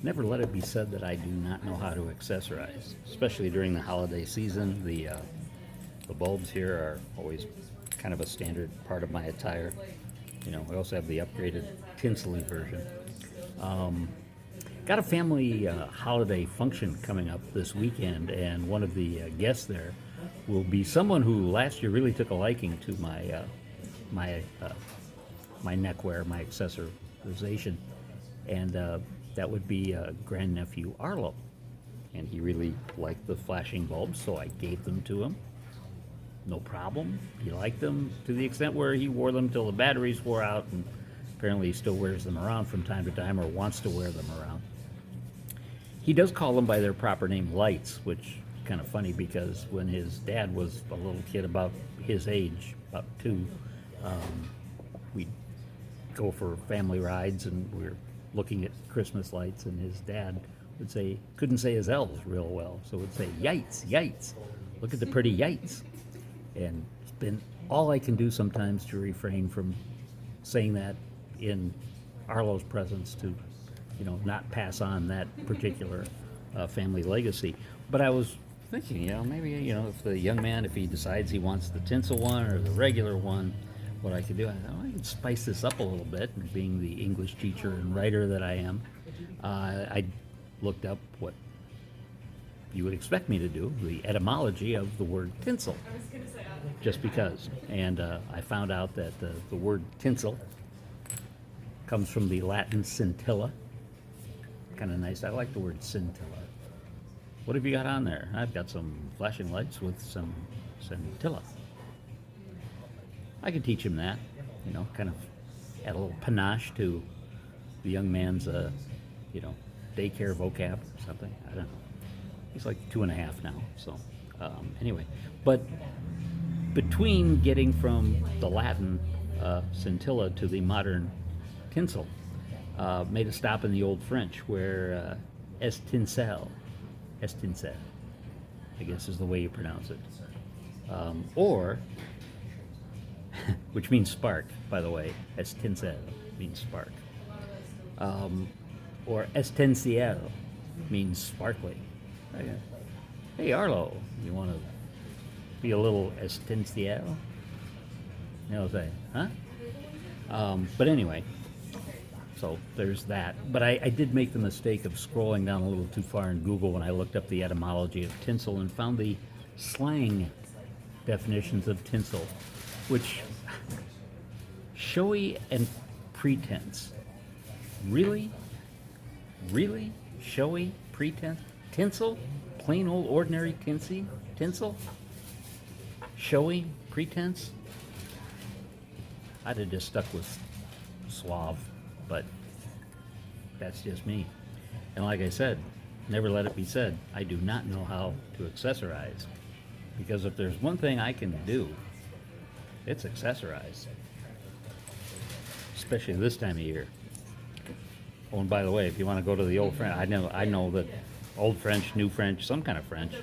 Never let it be said that I do not know how to accessorize, especially during the holiday season. The bulbs here are always kind of a standard part of my attire. You know, we also have the upgraded tinsel version. Got a family holiday function coming up this weekend, and one of the guests there will be someone who last year really took a liking to my neckwear, my accessorization, and that would be grandnephew Arlo. And he really liked the flashing bulbs, so I gave them to him. No problem. He liked them to the extent where he wore them till the batteries wore out, and apparently he still wears them around from time to time or wants to wear them around. He does call them by their proper name, lights, which is kind of funny because when his dad was a little kid about his age, about 2, we'd go for family rides and we were looking at Christmas lights, and his dad would say, couldn't say his L's real well, so would say, yites, yites, look at the pretty yites. And it's been all I can do sometimes to refrain from saying that in Arlo's presence to, you know, not pass on that particular family legacy. But I was thinking, you know, maybe, you know, if the young man, if he decides he wants the tinsel one or the regular one, what I could do, I thought I could spice this up a little bit. And being the English teacher and writer that I am, I looked up what you would expect me to do, the etymology of the word tinsel, just because. And I found out that the word tinsel comes from the Latin scintilla. Kind of nice. I like the word scintilla. What have you got on there? I've got some flashing lights with some scintilla. I could teach him that, you know, kind of add a little panache to the young man's, you know, daycare vocab or something. I don't know. He's like 2.5 now, so anyway. But between getting from the Latin scintilla to the modern tinsel, made a stop in the old French where estincelle, I guess is the way you pronounce it, or which means spark, by the way. Estincelle means spark, or estinciel means sparkly. Hey Arlo, you want to be a little estinciel? You know, say, huh? But anyway, so there's that. But I did make the mistake of scrolling down a little too far in Google when I looked up the etymology of tinsel and found the slang definitions of tinsel, which showy and pretense. Really? Really? Showy, pretense? Tinsel? Plain old ordinary tinsel? Showy, pretense? I'd have just stuck with suave, but that's just me. And like I said, never let it be said, I do not know how to accessorize. Because if there's one thing I can do, it's accessorize. Especially this time of year. Oh, and by the way, if you want to go to the old French, I know that old French, new French, some kind of French.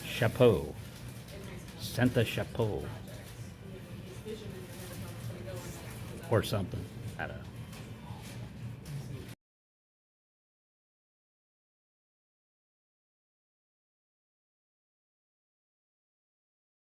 Chapeau. Santa chapeau. Or something. I don't know.